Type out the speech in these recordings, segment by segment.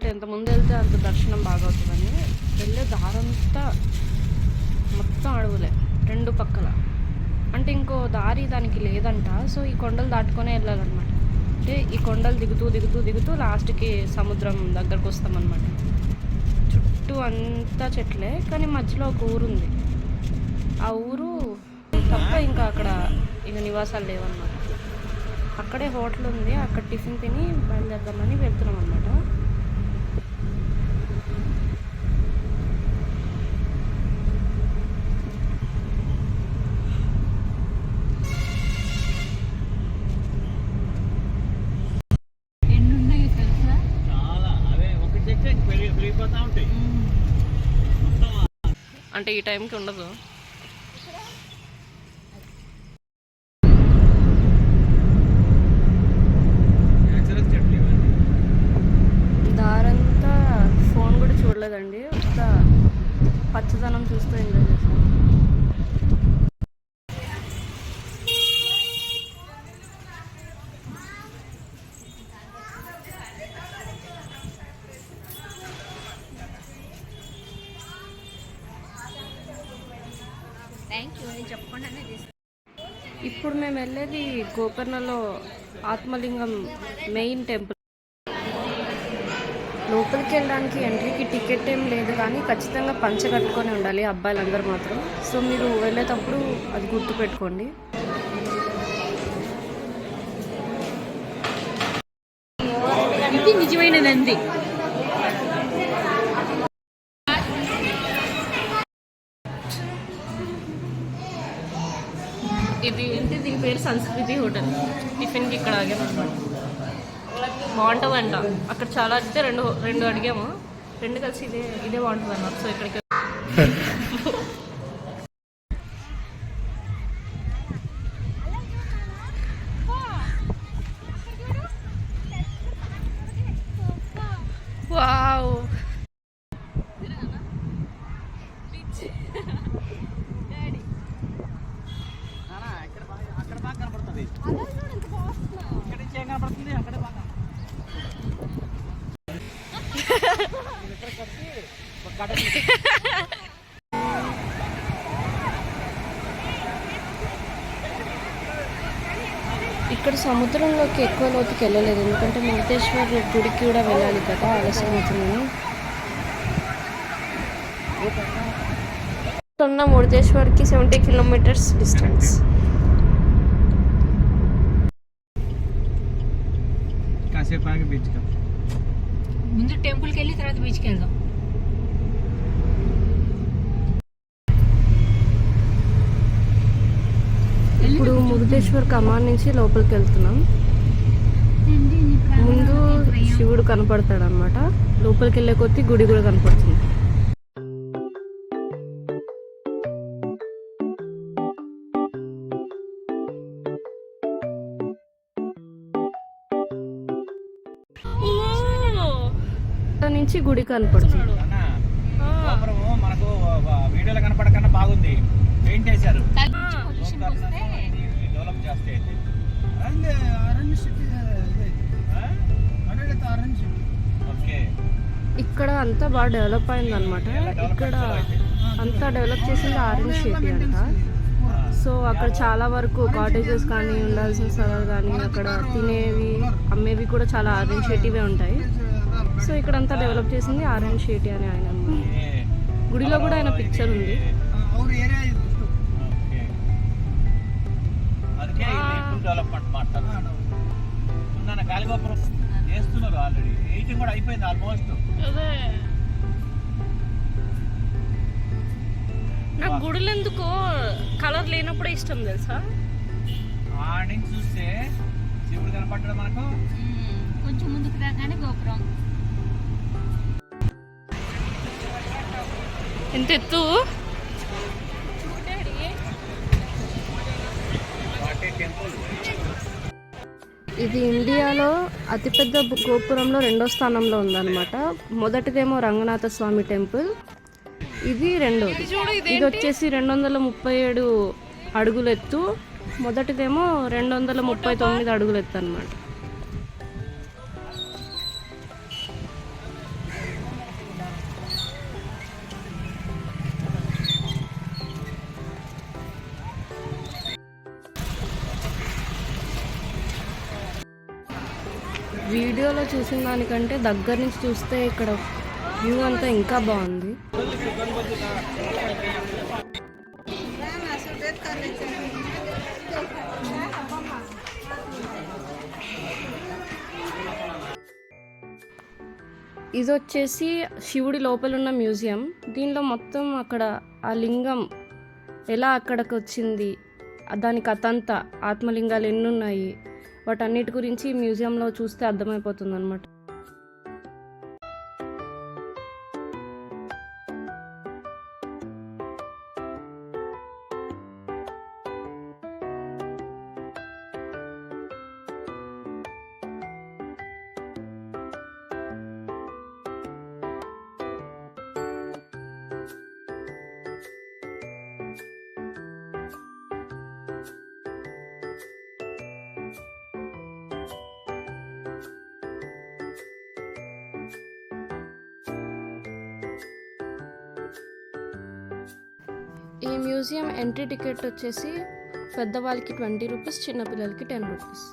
అంటే ఎంత ముందు వెళ్తే అంత దర్శనం బాగా అవుతుందని వెళ్ళే దారంతా మొత్తం అడవులే రెండు పక్కల. అంటే ఇంకో దారి దానికి లేదంట. సో ఈ కొండలు దాటుకొనే వెళ్ళాలన్నమాట. అంటే ఈ కొండలు దిగుతూ దిగుతూ దిగుతూ లాస్ట్కి సముద్రం దగ్గరకు వస్తామన్నమాట. చుట్టూ అంతా చెట్లే, కానీ మధ్యలో ఒక ఊరు ఉంది. ఆ ఊరు తప్ప ఇంకా అక్కడ ఇక నివాసాలు లేవన్నమాట. అక్కడే హోటల్ ఉంది, అక్కడ టిఫిన్ తిని బయలుదేరదామని వెళ్తున్నాం అన్నమాట. అంటే ఈ టైంకి ఉండదు. దారంతా ఫోన్ కూడా చూడలేదండి, పచ్చదనం చూస్తూ ఎంజాయ్ చేసాం. ఇప్పుడు మేము వెళ్ళేది గోకర్ణలో ఆత్మలింగం మెయిన్ టెంపుల్. లోపలికి వెళ్ళడానికి ఎంట్రీకి టికెట్ ఏం లేదు, కానీ ఖచ్చితంగా పంచ కట్టుకొని ఉండాలి అబ్బాయిలందరూ మాత్రం. సో మీరు వెళ్ళేటప్పుడు అది గుర్తు పెట్టుకోండి. ఇది నిజమైన నంది. ఇది ఏంటి, దీని పేరు సంస్కృతి హోటల్. టిఫిన్కి ఇక్కడ ఆగాము అనమాట. బాగుంటుందంట. అక్కడ చాలా అంటే రెండు అడిగాము, రెండు కలిసి ఇదే బాగుంటుంది అన్నమాట. సో ఇక్కడికి వావ్. ఇక్కడ సముద్రంలోకి ఎక్కువ లోతుకి వెళ్ళలేదు, ఎందుకంటే మురుడేశ్వర్ గుడికి కూడా వెళ్ళాలి కదా, ఆలస్యం అవుతుందని. ఉన్న మురుడేశ్వర్కి 70 కిలోమీటర్స్ డిస్టెన్స్. ముందు టెంపుల్కి వెళ్ళి తర్వాత బీచ్కి వెళ్దాం. ఇప్పుడు మురుడేశ్వర్ కమాన్ నుంచి లోపలికి వెళ్తున్నాం. ముందు శివుడు కనపడతాడు అనమాట, లోపలికి వెళ్ళే కొద్దీ గుడి కూడా కనపడుతుంది. నుంచి గుడి కనపడుతుంది. మనకు వీడియోలో కనపడకన్నా బాగుంది, పెయింట్ వేశారు. ఇక్కడ అంతా బాగా డెవలప్ అయింది అనమాట. ఇక్కడ అంతా డెవలప్ చేసింది ఆరెంజ్ సిటీ అంట. సో అక్కడ చాలా వరకు కాటేజెస్ కానీ, ఉండాల్సిన స్థలాలు కానీ, అక్కడ తినేవి అమ్మేవి కూడా చాలా ఆరెంజ్ సిటీవే ఉంటాయి. సో ఇక్కడ అంతా డెవలప్ చేసింది ఆరెంజ్ సిటీ అని ఆయన. గుడిలో కూడా ఆయన పిక్చర్ ఉంది. నాకు గుడులు ఎందుకో కలర్ లేనప్పుడే ఇష్టం తెలుసా. చూస్తే శివుడు కనపడ్డాడు మనకు. కొంచెం ముందుకు రాగానే గోపురం. ఎంత ఎత్తు. ఇది ఇండియాలో అతిపెద్ద గోపురంలో 2వ స్థానంలో ఉందన్నమాట. మొదటిదేమో రంగనాథ స్వామి టెంపుల్, ఇది రెండోది. ఇది వచ్చేసి 237 అడుగులు ఎత్తు, మొదటిదేమో 239 అడుగులు ఎత్తు అన్నమాట. వీడియోలో చూసిన దానికంటే దగ్గర నుంచి చూస్తే ఇక్కడ వ్యూ అంతా ఇంకా బాగుంది. ఇది వచ్చేసి శివుడి లోపల ఉన్న మ్యూజియం. దీనిలో మొత్తం అక్కడ ఆ లింగం ఎలా అక్కడికి వచ్చింది, దాని కథ అంతా, ఆత్మలింగాలు ఎన్ని ఉన్నాయి, వాటన్నిటి గురించి ఈ మ్యూజియంలో చూస్తే అర్థమైపోతుంది అనమాట. ఈ మ్యూజియం ఎంట్రీ టికెట్ వచ్చేసి పెద్దవాళ్ళకి 20 రూపీస్, చిన్నపిల్లలకి 10 రూపీస్.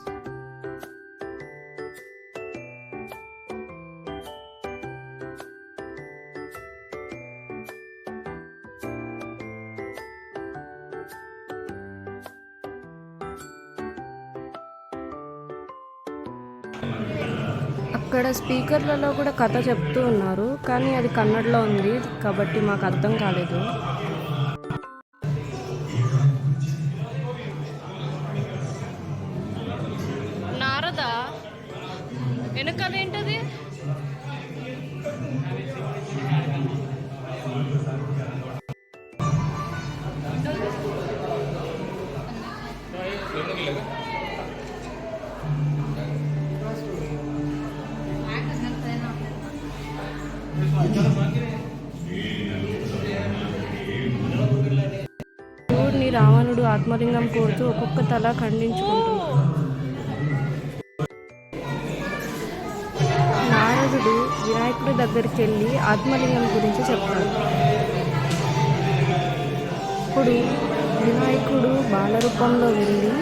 అక్కడ స్పీకర్లలో కూడా కథ చెప్తూ ఉన్నారు, కానీ అది కన్నడలో ఉంది కాబట్టి మాకు అర్థం కాలేదు. నారదా వెనకాలేంటది? శివుడిని రావణుడు ఆత్మలింగం కోరుతూ ఒక్కొక్క తల ఖండించుకుంటున్నాడు. నారదుడు వినాయకుడి దగ్గరికి వెళ్ళి ఆత్మలింగం గురించి చెప్తాడు. ఇప్పుడు వినాయకుడు బాలరూపంలో వెళ్ళి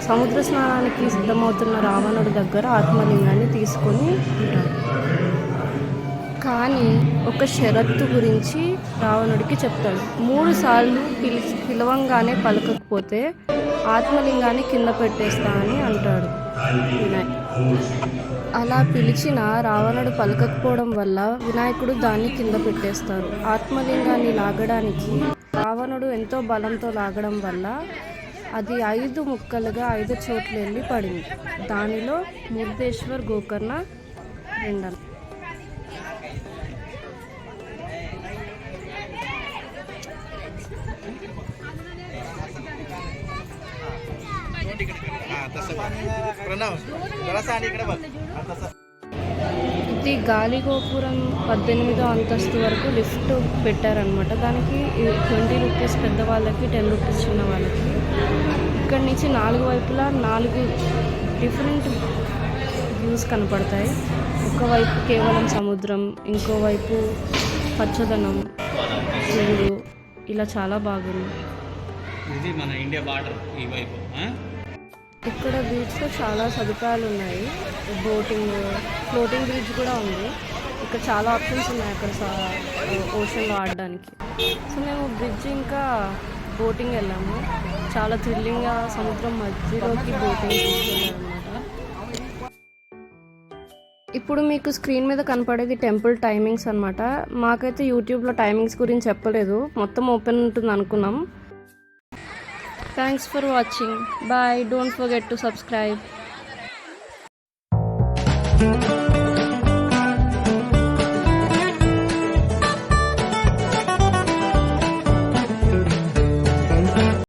సముద్ర స్నానానికి సిద్ధమవుతున్న రావణుడి దగ్గర ఆత్మలింగాన్ని తీసుకొని ఉంటాడు. కానీ ఒక షరత్తు గురించి రావణుడికి చెప్తాడు. 3 సార్లు పిలవంగానే పలకకపోతే ఆత్మలింగాన్ని కింద పెట్టేస్తా అని అంటాడు వినాయకుడు. అలా పిలిచిన రావణుడు పలకకపోవడం వల్ల వినాయకుడు దాన్ని కింద పెట్టేస్తారు. ఆత్మలింగాన్ని లాగడానికి రావణుడు ఎంతో బలంతో లాగడం వల్ల అది 5 ముక్కలుగా 5 చోట్ల వెళ్ళి పడింది. దానిలో మురుదేశ్వర్, గోకర్ణ 2. ఇది గాలి గోపురం 18వ అంతస్తు వరకు లిఫ్ట్ పెట్టారనమాట. దానికి 20 రూపీస్ పెద్దవాళ్ళకి, 10 రూపీస్ చిన్న వాళ్ళకి. ఇక్కడి నుంచి 4 వైపులా 4 డిఫరెంట్ వ్యూస్ కనపడతాయి. ఒకవైపు కేవలం సముద్రం, ఇంకోవైపు పచ్చదనం, శివుడు, ఇలా చాలా బాగుంది. ఇది మన ఇండియా బార్డర్ ఈ వైపు. ఇక్కడ బీచ్లో చాలా సదుపాయాలు ఉన్నాయి. బోటింగ్, ఫ్లోటింగ్ బ్రిడ్జ్ కూడా ఉంది. ఇక్కడ చాలా ఆప్షన్స్ ఉన్నాయి అక్కడ ఓషన్లో ఆడడానికి. సో మేము బ్రిడ్జ్ ఇంకా బోటింగ్ వెళ్ళాము. చాలా థ్రిల్లింగ్గా సముద్రం మధ్యలోకి బోటింగ్ తీసుకెళ్ళారనమాట. ఇప్పుడు మీకు స్క్రీన్ మీద కనపడేది టెంపుల్ టైమింగ్స్ అనమాట. మాకైతే యూట్యూబ్లో టైమింగ్స్ గురించి చెప్పలేదు, మొత్తం ఓపెన్ ఉంటుంది అనుకున్నాం. Thanks for watching. Bye. Don't forget to subscribe.